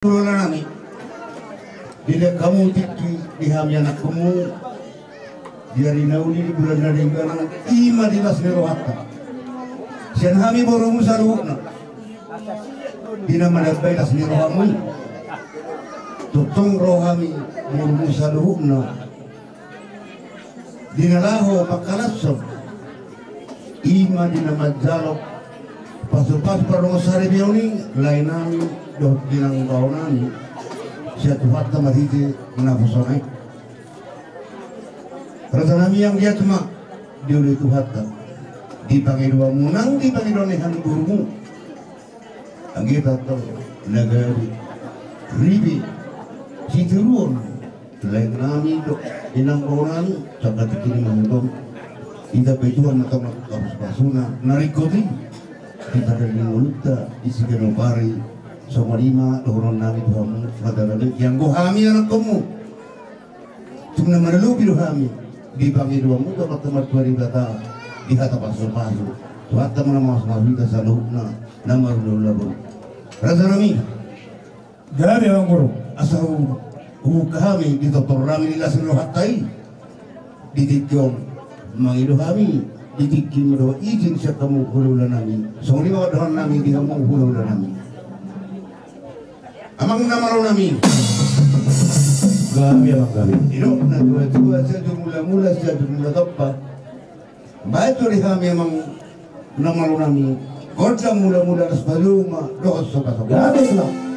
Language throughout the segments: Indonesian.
nami bila kamu tiki dihami anak kamu dari nauli di bulan dari ganang ima di las nerohata sian hami boromu saruhna dina madabai las nerohamu tutong rohami boromu saruhna dina laho makalasam ima dina majalok pas parongosari bioni lainami doh dinang baunani siatu hatta mahiti nafusonai rasanami yang dia cuma diuli itu hatta dipanggil dua munang dipanggil donehan gurumu anggita tahu nagari ribi cituruan lain nami do dinang baunani cakat kini mengundom indah bejuan atau kamus basuna narikoti kita dari mulutnya isi genopari sama lima doron nami Tuhan madalali yang gohami anak kamu cuma menelupi dohami dipanggil dua muda tempat kuari kata di kata pasal Tuhan teman nama sama kita saluhna nama dulu labu rasa nami dari orang guru asal kami di dokter rami di lasin rohatai di tikion mangido kami dikikim do izin siya kamu hululan nami so lima doron nami di kamu hululan nami amang namaro nami kami amang kami ino na tua sa mula sa toppa baito ri kami amang namaro nami kodla mula nas paluma dos sa kaso kami na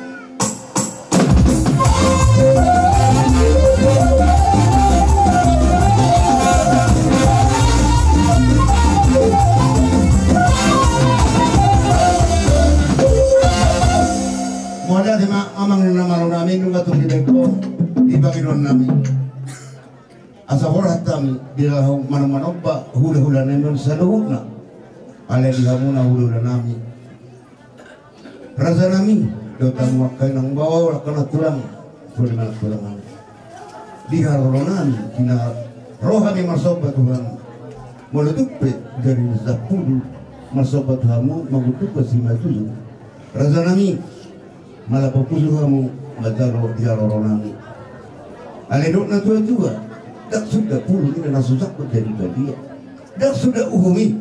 Moda di amang namaro namin nung atong dibeko di Baginon namin asa horat kami di lahong manong pa hula-hula namin sa luhod na alay di hamuna hula namin rasa namin dotang wakay ng bawaw lakan at tulang pwede man at tulang namin di haroro namin kina roha mi masobat Tuhan mulutupit dari zapudu masobat hamu magutupa si matuzo rasa namin malapapuso kamu mataro diaroro nami alidok na tua dak sudah puluh ini nasusak menjadi badia dak sudah uhumi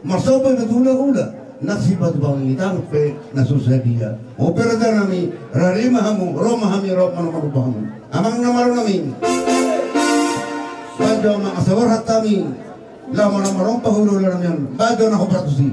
masoba na tula nasibat bang itangpe nasusah dia operada nami rarima hamu roma hami roma hamu amang namaro nami bado amang asawar hatami lama rompa hulu nami bado na hopratusi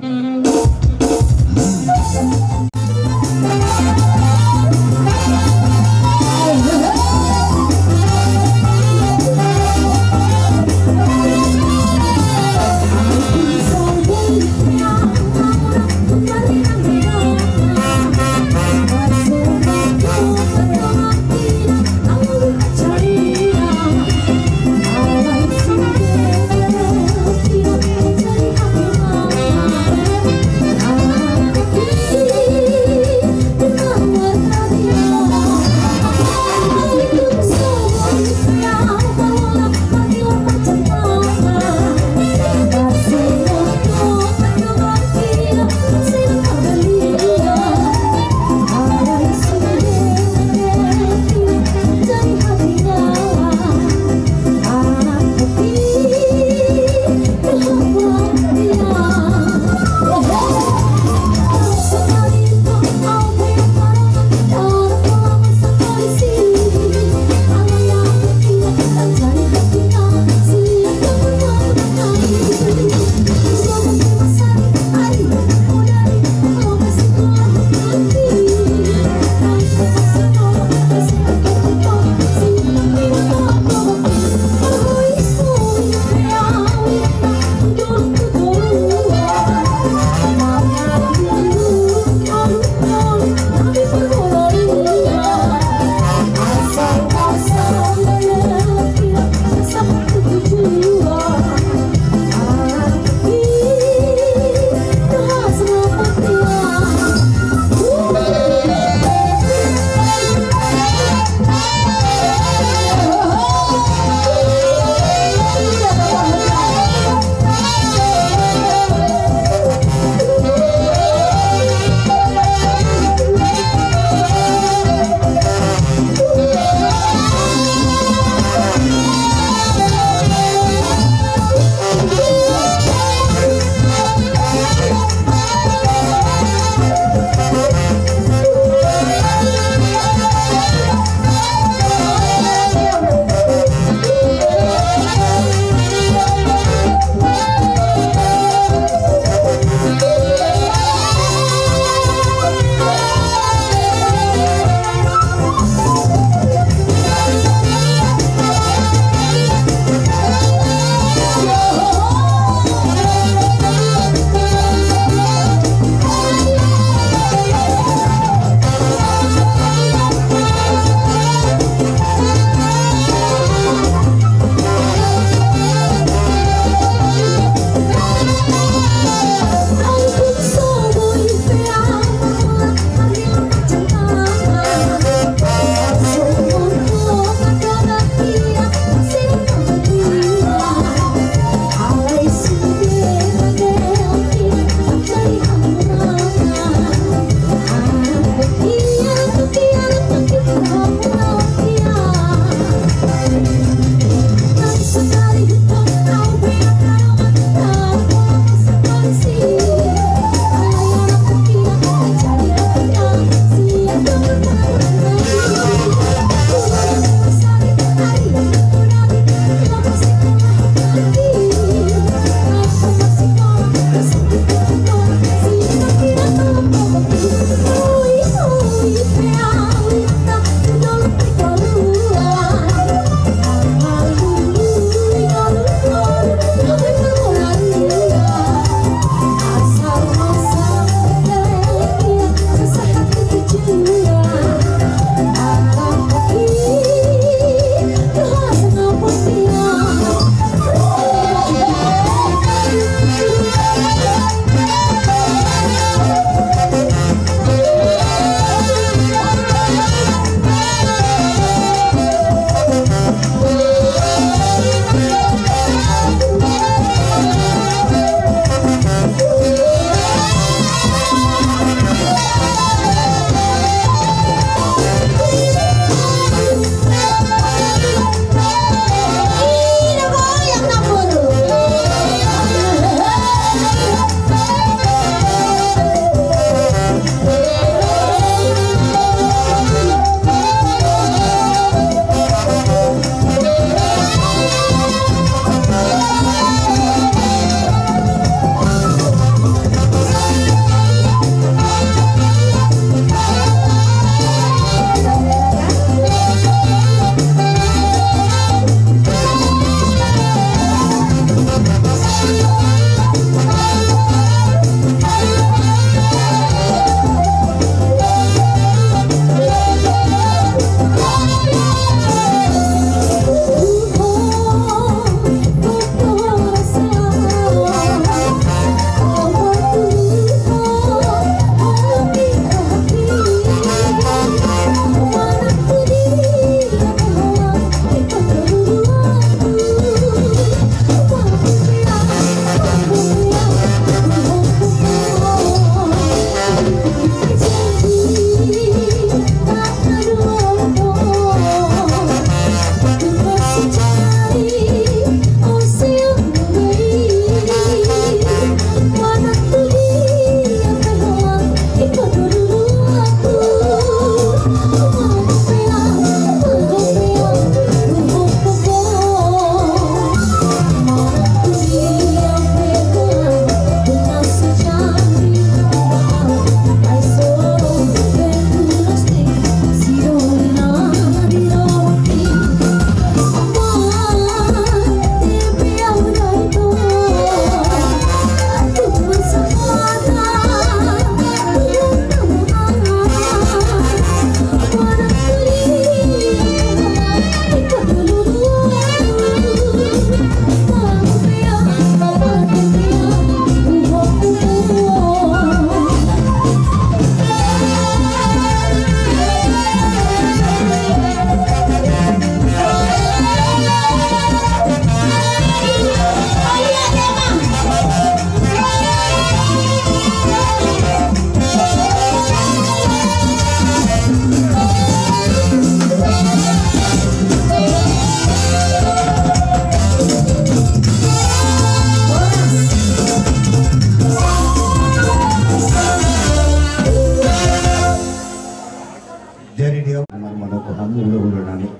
Jadi dia mana ko hamu ulo nami.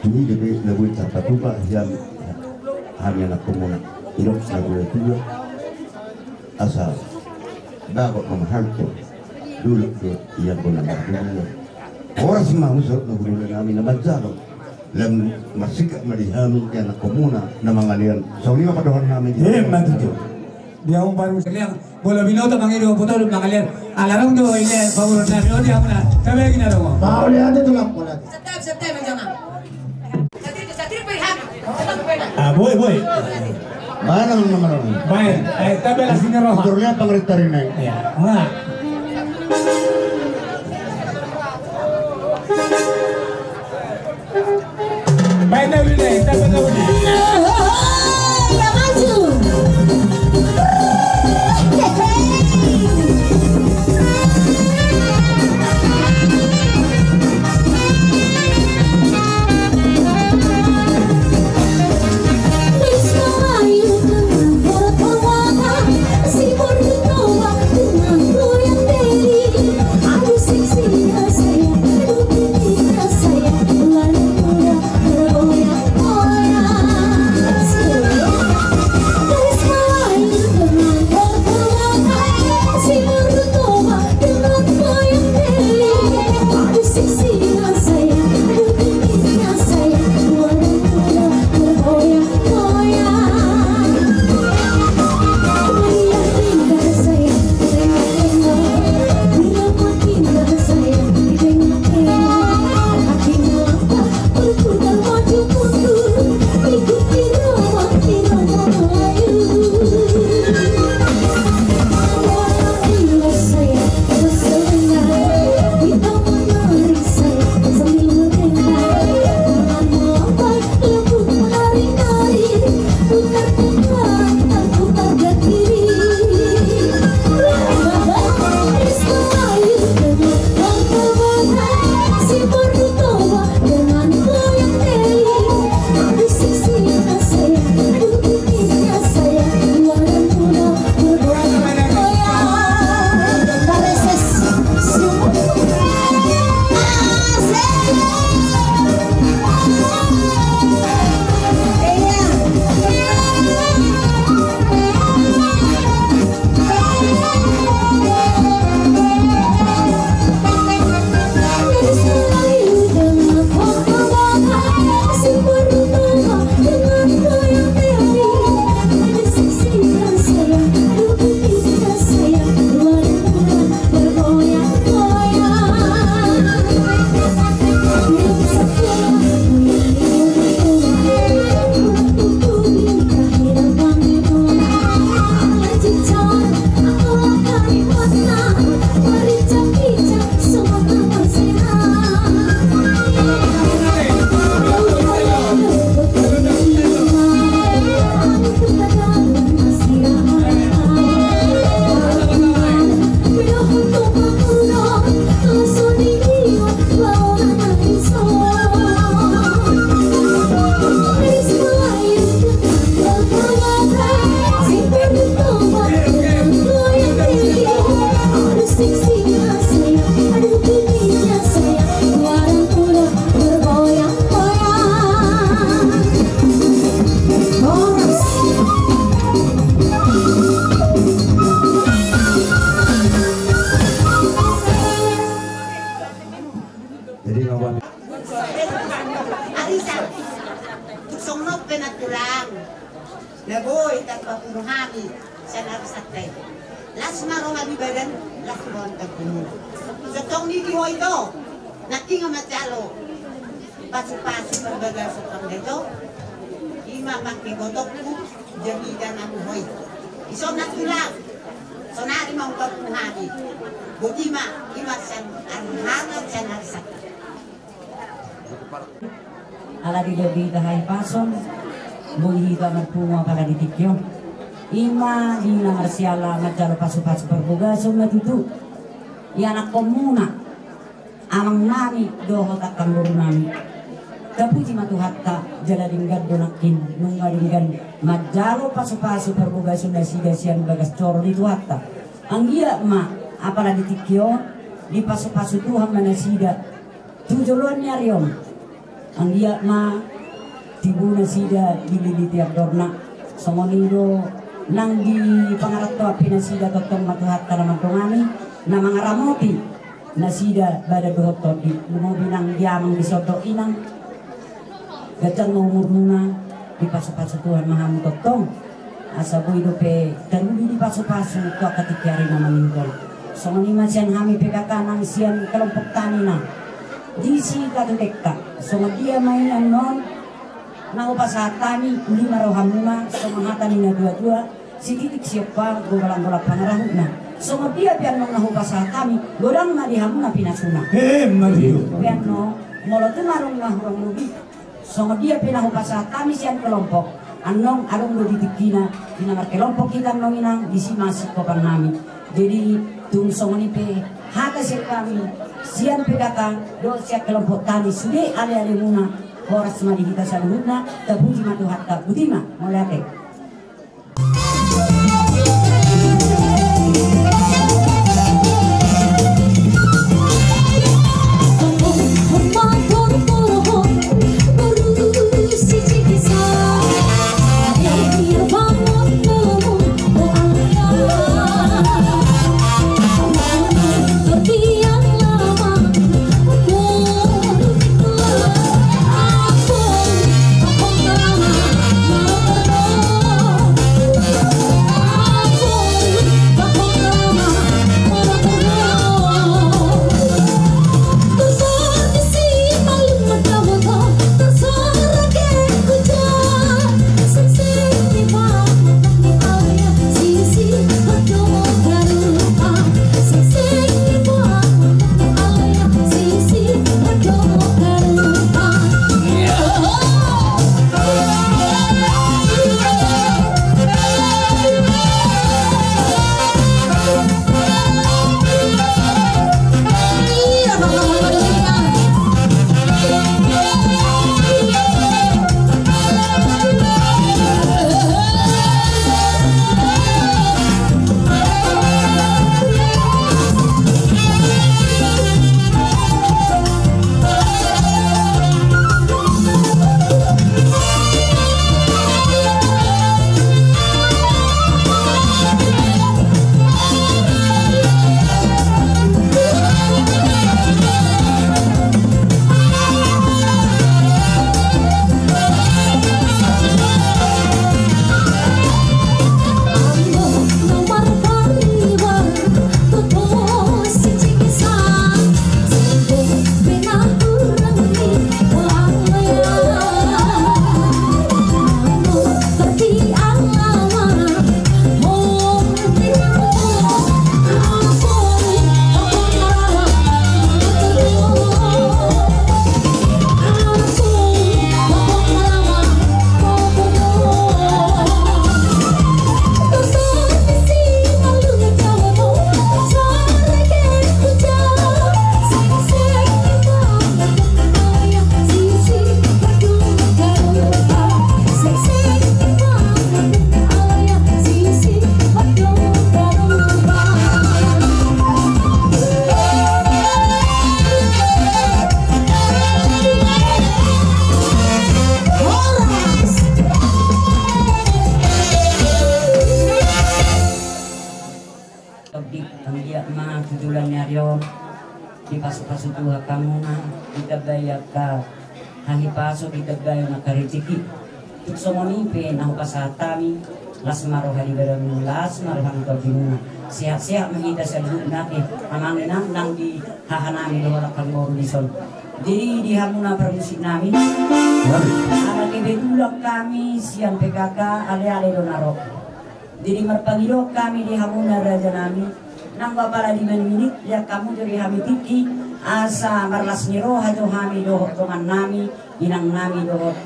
Ini jadi lagu terpatupa yang hanya nak komuna. Irok lagu itu asal bago mamahalto dulu yang bulan dulu. Orang semua usah lagu nami nama jalo. Lam masika marihami yang nak komuna nama ngalian. Sauli apa dohan nami? Mantap. Dia baru sekalian bola binota mangido botol mangalian alarang do ini favor na binota yang mana kami lagi naro Mau lihat itu lah bola. Setep jangan. Satri perham. boy Mana nama orang? baik tabel asing roha Turnya pengeritarin naik. ya nah baik tabel Ya maju. Lagoy tagpapunuhami sa nagsatay. Las marong abibadan, las marong tagpunuh. Sa tong nidihoy do, naking matalo. Pasu-pasu berbagai sotong itu, ima makigotok ku, jamidan aku hoy. Iso natulang, sonari mau tagpunuhami. Budima, ima san arhangan san nagsatay. Ala di lebih dahai pason, boleh kamar punga pala di tikyo. Ima di namar siala ngajalo pasu-pasu berbuga sunat itu. Ya anak komuna, amang nami doho takkan guru nami. Tapi cuma tu hatta jala dinggan donakin nungga dinggan majalo pasu-pasu berbuga sunat siga sian bagas coro di tu hatta. Anggia ma apala di tikyo di pasu-pasu Tuhan manasida tujuluan nyariom ang dia ma tibu nasida di tiap dorna somonido nang di pangarap to pinasida totong matuhat karaman tongani na mga ramoti nasida bada dohoto di lumobi nang diamang disoto inang gajang umur muna di pasu-pasu Tuhan mahamu totong asa buido pe terudi di pasu-pasu to katikyari na maninggal somoni masian hami PKK nang sian kelompok tani na disi katudekka so dia mainan non nang upasahat kami lima rohamuna so mahatani na dua-dua si titik siapa gogalang-golak pangarahut na so dia pian nong nahupasahat kami godang madihamuna pinasuna Mario pian no molotu marung nahurang lubi so dia pinahupasahat kami sian kelompok anong along lo ditikina dinamar kelompok kita nong inang disi masih kopang nami jadi tung songoni pe haka sir kami sian PKK do siap kelompok tani sude ale-ale muna horas madi kita saluhutna tabuji matu hatta budima molate di pasu-pasu Tuhan kamu na itagaya ka hangipaso itagaya na karitiki tuksomoni pe na hupasatami lasmaro halibaramu lasmaro hangkabimuna siap-siap mengita sa duit natin amangin nang di hahanami lorak kang lison jadi di hamuna permusik namin anak ibedulak kami siang PKK ale-ale donarok jadi merpangilok kami di hamuna raja nami nang babala di menit ya kamu dari hami tiki asa marlas niro hajo hami dohot dongan nami inang nami dohot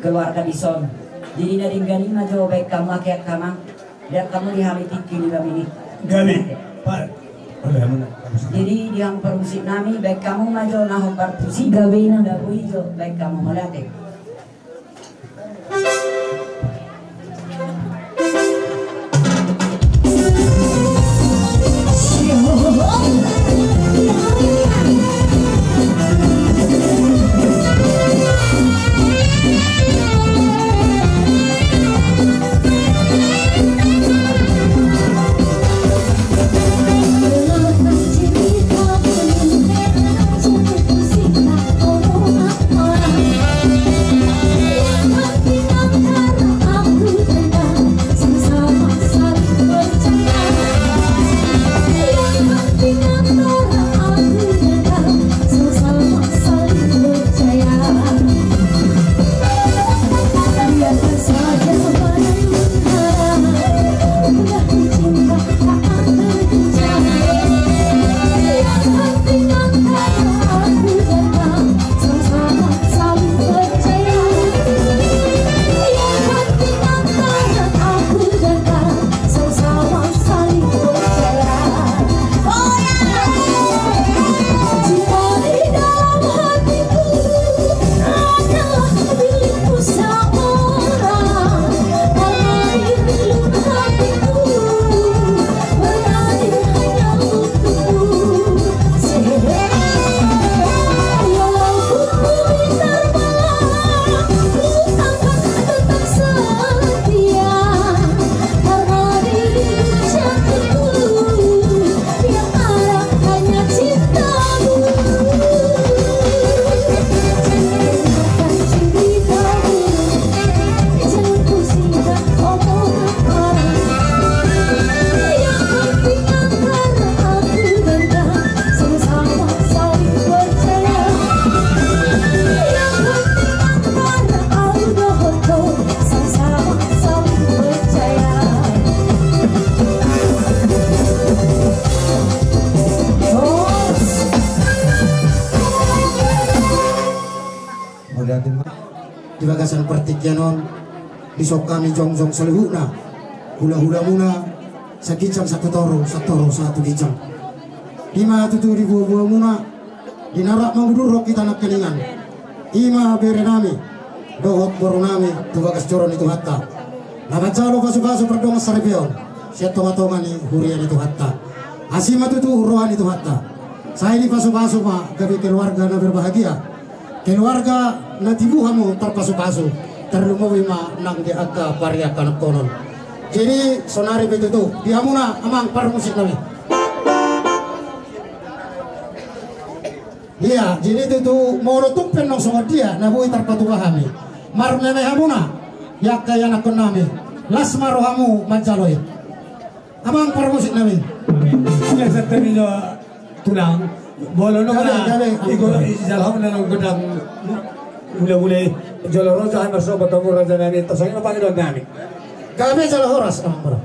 keluarga dison jadi dari gani majo baik kamu akhir kamang ya kamu di hami tiki di menit Gali par jadi yang permusik nami baik kamu majo naho partusi gawina da buijo baik kamu melate di bagasan pertikyanon di sok kami jongjong selihuna hula-hula muna sakijang satu toro satu kijang 5 buah muna dinarak mangudurok kita nak kelingan ima bere nami dohot boro nami tu bagas coron itu hatta nama jalo pasu-pasu perdonga saripion siat tonga-tonga ni hurian itu hatta asima tu uruan itu hatta saya di pasu-pasu pak gabi keluarga na berbahagia keluarga na tibuhamu terpasu-pasu terlumui ma nang di aga pariakan konon jadi sonari begitu tuh diamuna amang par musik nami iya jadi itu tuh mau tupen nong sama dia nabui terpatubahami mar meme hamuna ya kaya nak nami las marohamu mancaloy amang par musik nami ya termino tulang bolo no na iko jalham na no gedang mulai jolo rojo hay masoba tamu raja nami tasangin apa ngidon nami gabe jalo horas amang bro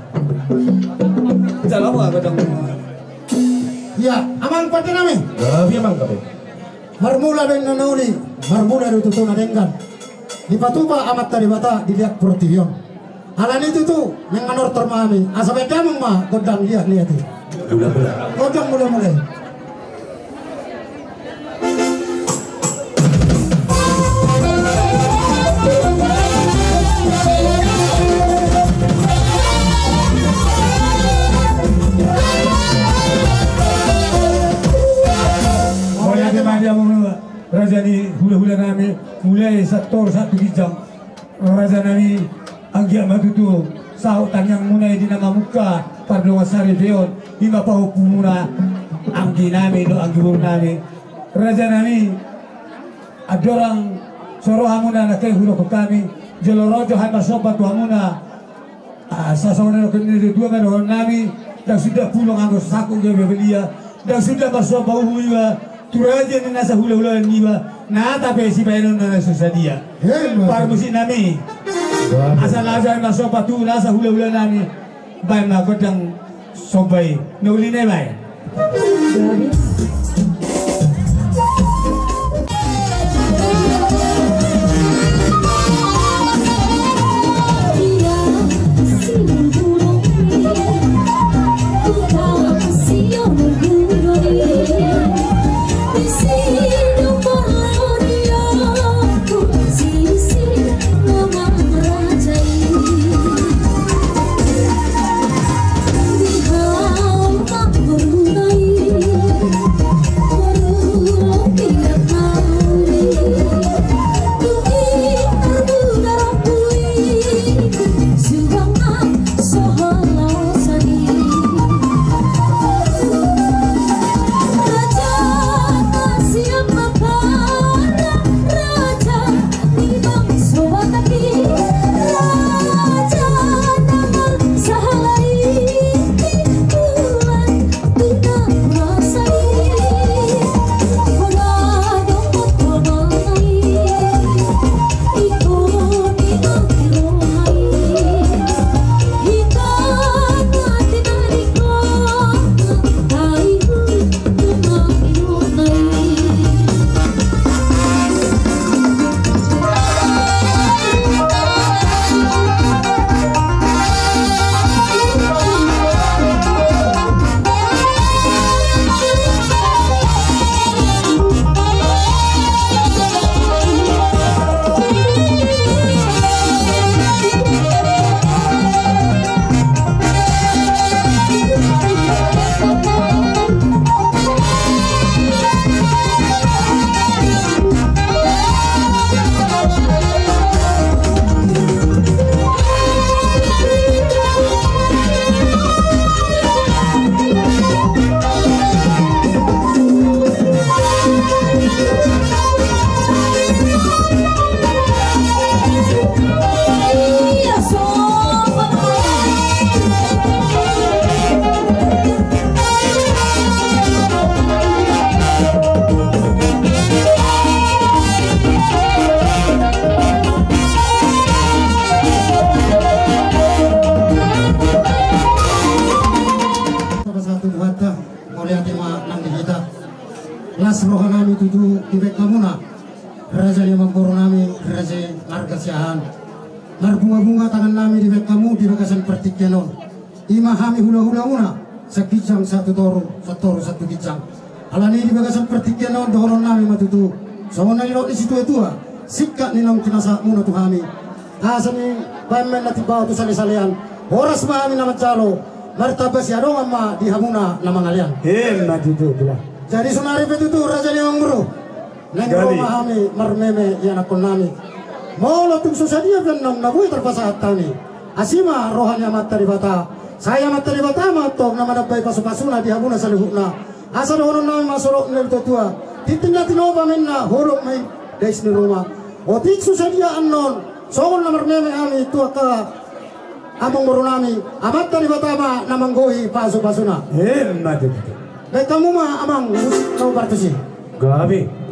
jalham ga gedang ya amang pati nami Gabi amang gabi. marmula ben nanauli marmula itu tuh nadenggan di patuba amat tadi bata dilihat protivion halan itu tuh yang nganor termami asabe damang mah godang lihat itu godang mulai raja ni hula-hula nami mulai satu kijang raja nami anggia matutu sahut tanyang mulai di nama muka pardonga sari beon lima pahu pumuna anggi nami do anggi buru nami raja nami adorang sorohamuna nakai hula ke kami jolorojo hai masobat tuhamuna sasawana kini dua merohon nami dan sudah pulang anggo saku gawe belia dan sudah masobat uhuiwa turaja ni nasa hula-hula niwa na tapi si painon na nasusadia par musik nami asal aja masuk patu nasa hula-hula nami bay magodang sobay nauli na bay Raja Limang Guru nami, Raja Margasiahan. Marbunga-bunga tangan nami di kamu di bagasan pertikkenon. Ima hami hula-hula una, sekijang satu toro satu kijang. Alani di bagasan pertikkenon dohoron nami matutu. Sawana nilok di situ etua, sikat ninong kinasa muna tu hami. Asami pamen nati bau tu sali-salian. Horas mahami nama calo, martabas ya dong amma di hamuna nama ngalian. Matutu pula. Jadi sunari betutu Raja Limang Guru. Nengro mahami marmeme yang akon nami. Mau tung susadia kan nam nabui terpaksa tani. Asima rohanya mata di bata. Saya mata di bata matok nama dapai pasu-pasuna di habuna salihuna. Asal hono nama masorok nel tua. Titinda tinoba menna horok mai des ni rumah. Otik susadia anon. Sogon namar meme kami tua ka among borunami. Amat di bata ma namanggohi pasu-pasuna. Matu. Baik kamu mah amang mau partusi. Gabi.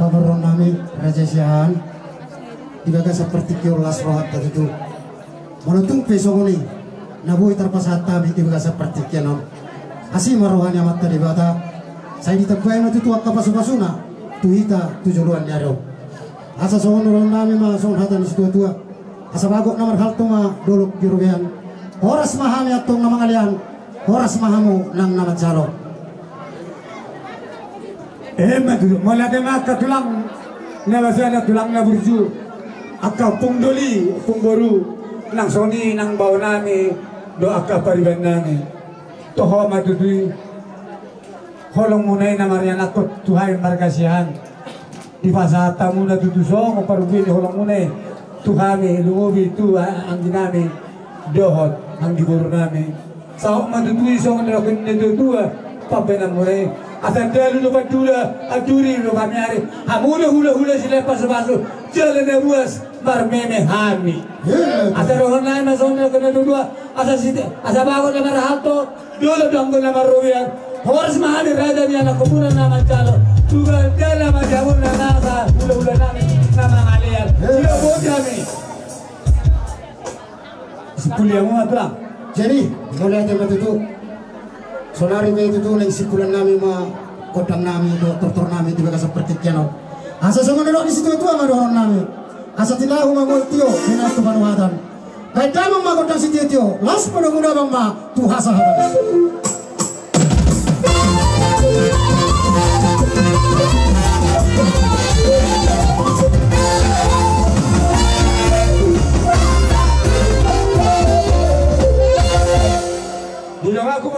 pabaron nami Raja Siahan dibaga seperti kiolas rohat itu menuntung besok ini nabuhi terpasata dibaga seperti kianon asih marohanya mata dibata saya ditebain itu tuak kapasu-pasuna tuhita tujuan nyaro asa songon nami ma songon hatan situ tua asa bagok nomor hal tuma dolok jurugean horas mahami atong nama kalian horas mahamu nang nama calo matu mulai maka tulang nabasana tulang na burju akka pungdoli pungboru nang soni nang bawa nami do akka pariban nami toho matutui holong munay na marian akot tuhay markasihan di pasata muna tutusong o parubin holong munay tuhami lumubi tu ang dinami dohot ang giburo nami sa matutui song nalakin nito tuwa pabenang munay asan dalu lupa dula aduri lupa nyari hamuda hula sila pasu jalan ruas marmeme hami asa rohon lain masonnya kena dua asa bago na marahalto dulu donggo na maruyan horas mahami raja ni anak kuburan nama calo juga dalam majabur na nasa hula nami nama ngalian sila buat kami sepulia mo atulang jadi mulai tema itu sonari me itu lagi sikulan nami ma kodang nami dokter nami juga seperti kianon asa songon dok di situ tua madohon nami asa tilahu ma goltio minas tu panuhatan baik damang ma kodang situ tio las pada muda bang ma tu hasa hatan bilang aku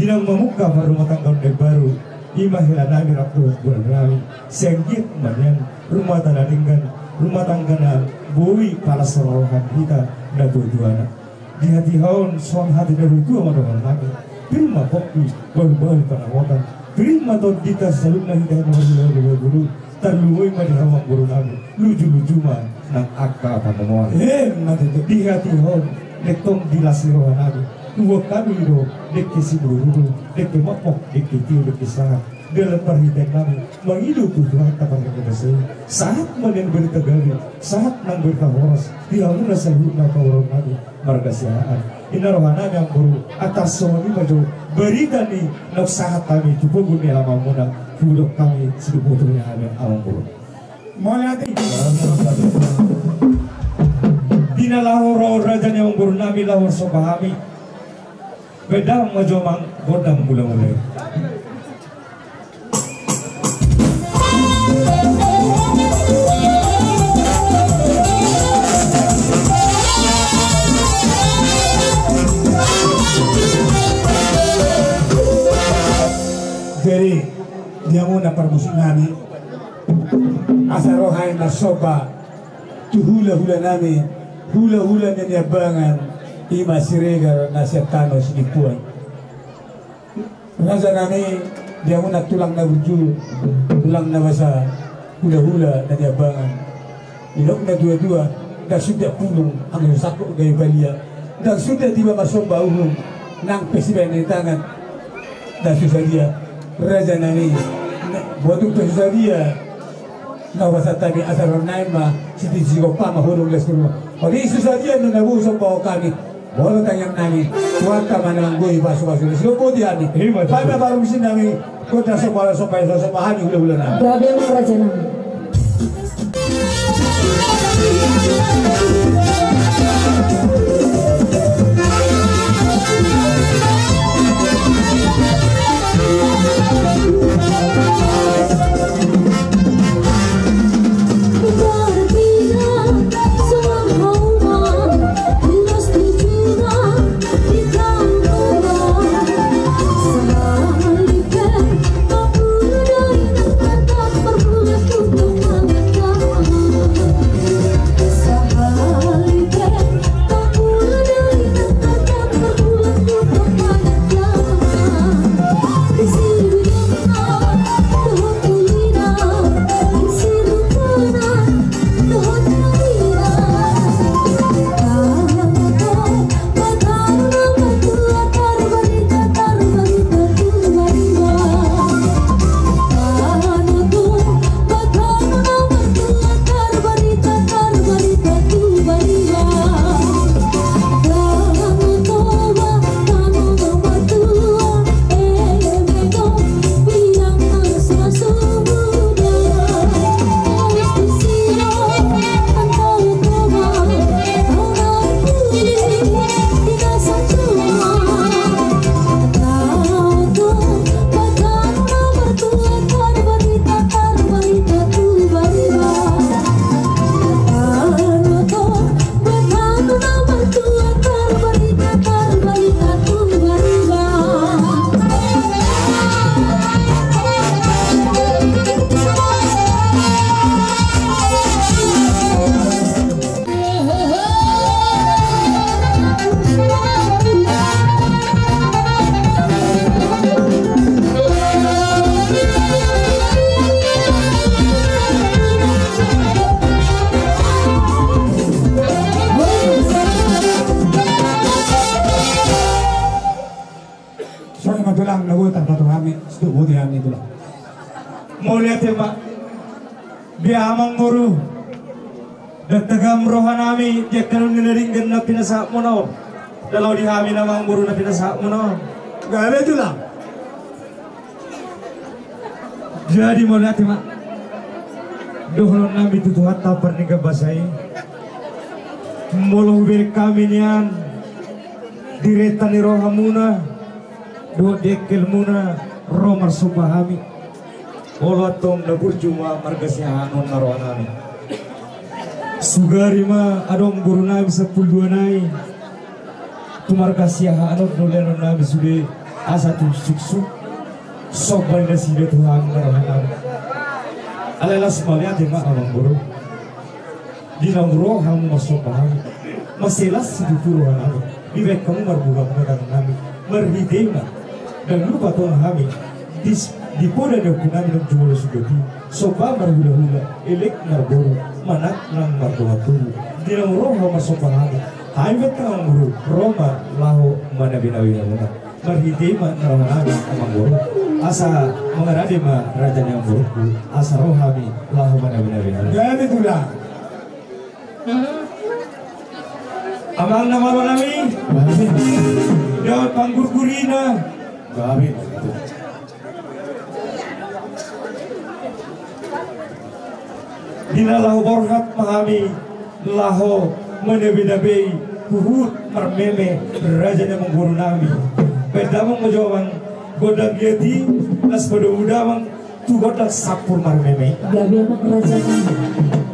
dinang memuka rumah tangga baru ima hilanami raktu bulan rami senggit manian rumah tangga na bui pala sorohan kita dan berduana di hati haun suam hati dari itu amat kami terima kopi baru perawatan terima tot kita salutna kita guru terluai madi hawa guru nami luju mah nang akka pamoan mati di hati haun lekong dilasi rohan nami dua kami do dek kisi buru dek mapok dek tiu dek sangat dalam perhitungan kami menghidup Tuhan kapan kita saat menen bertegali saat nang berkahoras dia muna salutna kaurang kami margasiaan ina rohana yang guru atas semua maju berita ni nak saat kami tu pun ni lama muna hidup kami seduk putunya ada awang guru molati dina lahor raja yang guru nami lahor sobahami bedang maju mang godam mula-mula jadi dia muna permusik nami asarohay na soba tu hula-hula nami hula-hula na niyabangan ima siregar na setano sinipuan raja nami dia muna tulang na wujud tulang na basa hula-hula na niyabangan ilok na dua-dua dan sudah pulung ang sakok gaya balia dan sudah tiba masuk bauhum nang pesiban di tangan dan susah dia raja nami buat susah dia na basa tabi asal naima siti sigo pa mahulong leskulo odi susah dia na nabusok bawa kami boleh tanya nami kuanta manang goy basu-basu sigo po dia ni pada baru mesin nami kota sopa hani hula-hula nami grabe ang raja nami guru dan tegam rohanami dia kanu nineringgan na pinasak mo na dalau dihami namang guru na pinasak mo na gabe tulang jadi mau lihat mak dohron nabi tutuhat tapar ni kabasai moloh bir kami nian diretan ni rohamuna do dekel muna romar subahami olatom na burjuma margasya anon naroanani sugari ma adong guru nabi 10 nai tumargasya anon dolenon nabi sude asa tu suksuk sobat nasi dia Tuhan marahana alala semuanya tema awang buru di nomor ham masuk paham maselas di turuan kami di kamu marbuga mengadang kami merhidema dan lupa Tuhan kami di poda de kunami ng jumolo sugati soba marhula-hula elek marburu manak ng marbuhatulu di nomor ham masuk paham haimet kang guru Roma laho manabinawi na marhidema naramanabi ang guru asa mengarade ma raja yang buruk asa rohami lahu manabinawi Jadi itulah. Amang nama manami dapat panggurgurina Babi. dina lahu borhat mahami lahu manabinabi kuhut marmeme raja yang mengguru nami pedamang majawang godang yati nas pada udawang tu godak sapur marmeme Gabi apa kerajaan